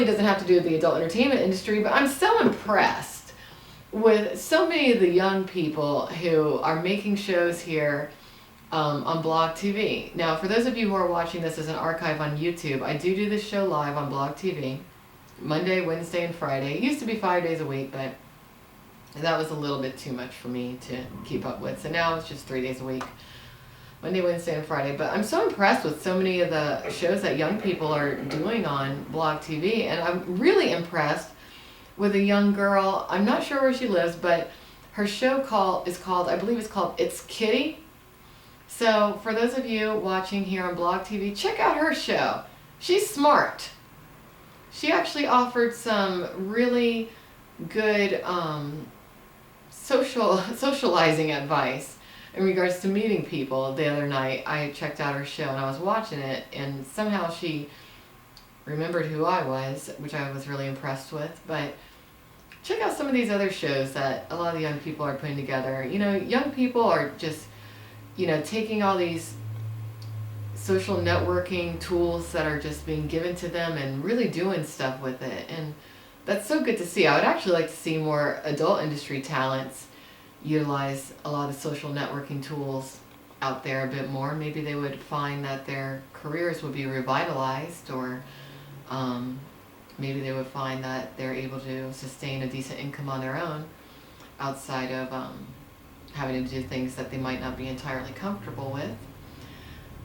really doesn't have to do with the adult entertainment industry, but I'm so impressed with so many of the young people who are making shows here on Blog TV. Now, for those of you who are watching this as an archive on YouTube, I do this show live on Blog TV, Monday, Wednesday, and Friday. It used to be 5 days a week, but that was a little bit too much for me to keep up with. So now it's just 3 days a week, Monday, Wednesday, and Friday. But I'm so impressed with so many of the shows that young people are doing on Blog TV, and I'm really impressed with a young girl. I'm not sure where she lives, but her show is called, I believe it's called It's Kitty. So for those of you watching here on Blog TV, check out her show. She's smart. She actually offered some really good socializing advice in regards to meeting people. The other night I checked out her show and I was watching it, and somehow she remembered who I was, which I was really impressed with. But check out some of these other shows that a lot of young people are putting together. You know, young people are just, you know, taking all these social networking tools that are just being given to them and really doing stuff with it. And that's so good to see. I would actually like to see more adult industry talents utilize a lot of social networking tools out there a bit more. Maybe they would find that their careers would be revitalized, or maybe they would find that they're able to sustain a decent income on their own outside of having to do things that they might not be entirely comfortable with.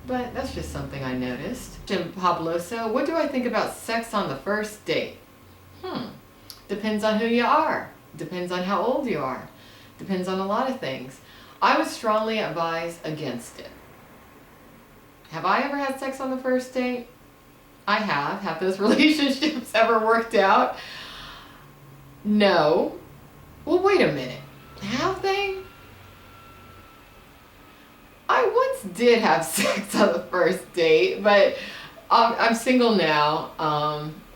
But that's just something I noticed. Jim Pabloso, what do I think about sex on the first date? Depends on who you are. Depends on how old you are. Depends on a lot of things. I would strongly advise against it. Have I ever had sex on the first date? I have. Have those relationships ever worked out? No. Well, wait a minute. Have they? I once did have sex on the first date, but I'm single now,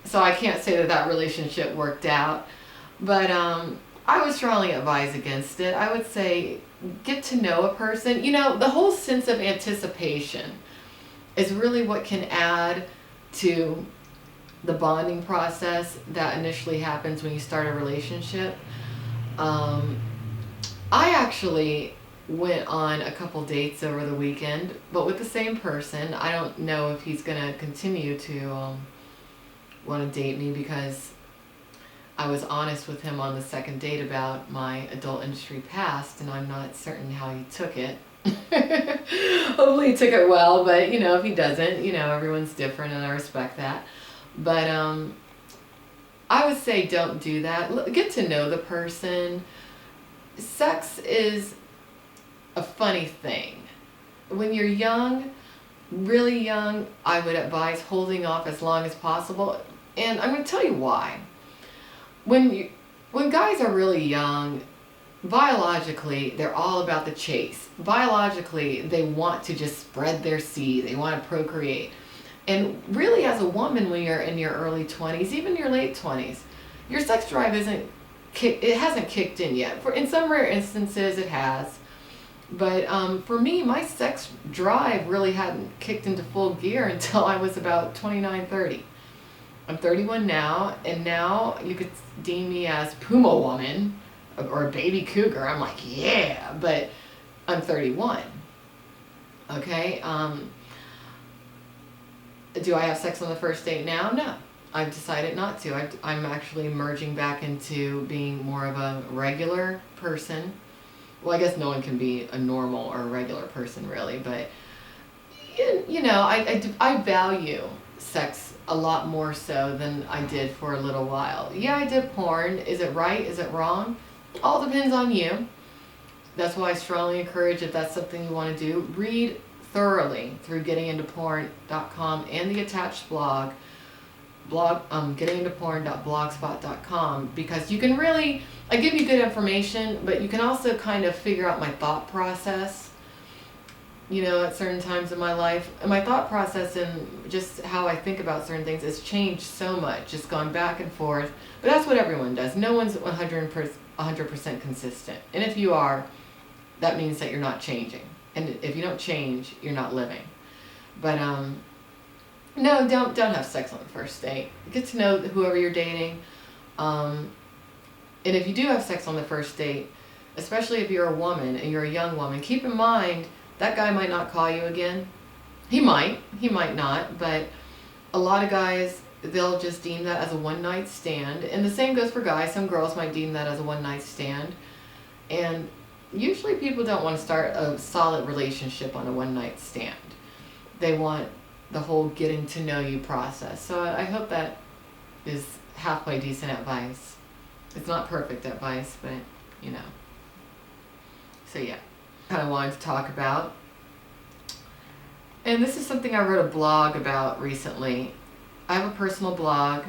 so I can't say that relationship worked out. But I would strongly advise against it. I would say get to know a person. You know, the whole sense of anticipation is really what can add to the bonding process that initially happens when you start a relationship. I actually went on a couple dates over the weekend, but with the same person. I don't know if he's going to continue to want to date me, because I was honest with him on the second date about my adult industry past, and I'm not certain how he took it. Hopefully he took it well, but you know, if he doesn't, you know, everyone's different and I respect that. But I would say don't do that. Get to know the person. Sex is a funny thing. When you're young, really young, I would advise holding off as long as possible. And I'm going to tell you why. When guys are really young, biologically, they're all about the chase. Biologically, they want to just spread their seed. They want to procreate. And really, as a woman, when you're in your early 20s, even your late 20s, your sex drive hasn't kicked in yet. In some rare instances, it has. But for me, my sex drive really hadn't kicked into full gear until I was about 29, 30. I'm 31 now, and now you could deem me as Puma woman or a baby cougar. I'm like, yeah, but I'm 31. Okay? Do I have sex on the first date now? No. I've decided not to. I'm actually merging back into being more of a regular person. Well, I guess no one can be a normal or a regular person, really, but you know, I value sex a lot more so than I did for a little while. Yeah, I did porn. Is it right? Is it wrong? All depends on you. That's why I strongly encourage, if that's something you want to do, read thoroughly through gettingintoporn.com and the attached blog gettingintoporn.blogspot.com, because you can really, I give you good information, but you can also kind of figure out my thought process, you know, at certain times in my life. And my thought process and just how I think about certain things has changed so much. It's gone back and forth. But that's what everyone does. No one's 100% consistent. And if you are, that means that you're not changing. And if you don't change, you're not living. But No, don't have sex on the first date. Get to know whoever you're dating. And if you do have sex on the first date, especially if you're a woman and you're a young woman, keep in mind that guy might not call you again. He might not, but a lot of guys, they'll just deem that as a one night stand. And the same goes for guys. Some girls might deem that as a one night stand. And usually people don't want to start a solid relationship on a one night stand. They want the whole getting to know you process. So I hope that is halfway decent advice. It's not perfect advice, but you know. So yeah, kind of wanted to talk about. And this is something I wrote a blog about recently. I have a personal blog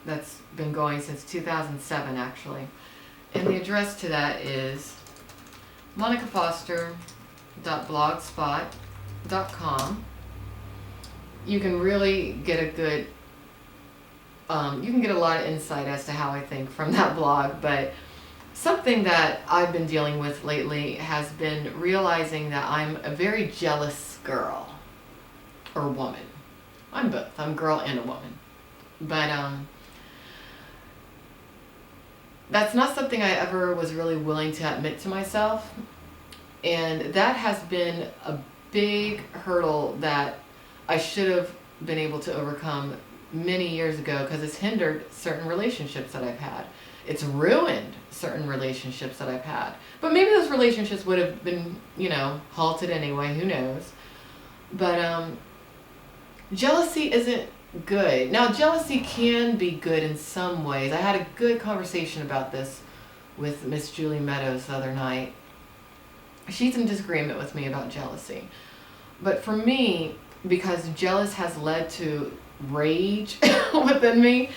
that's been going since 2007 actually. And the address to that is monicafoster.blogspot.com. You can really get a good, you can get a lot of insight as to how I think from that blog, but something that I've been dealing with lately has been realizing that I'm a very jealous girl or woman. I'm both. I'm a girl and a woman. But that's not something I ever was really willing to admit to myself. And that has been a big hurdle that I should have been able to overcome many years ago, because it's hindered certain relationships that I've had. It's ruined certain relationships that I've had. But maybe those relationships would have been, you know, halted anyway, who knows. But jealousy isn't good. Now, jealousy can be good in some ways. I had a good conversation about this with Miss Julie Meadows the other night. She's in disagreement with me about jealousy. But for me, because jealous has led to rage within me,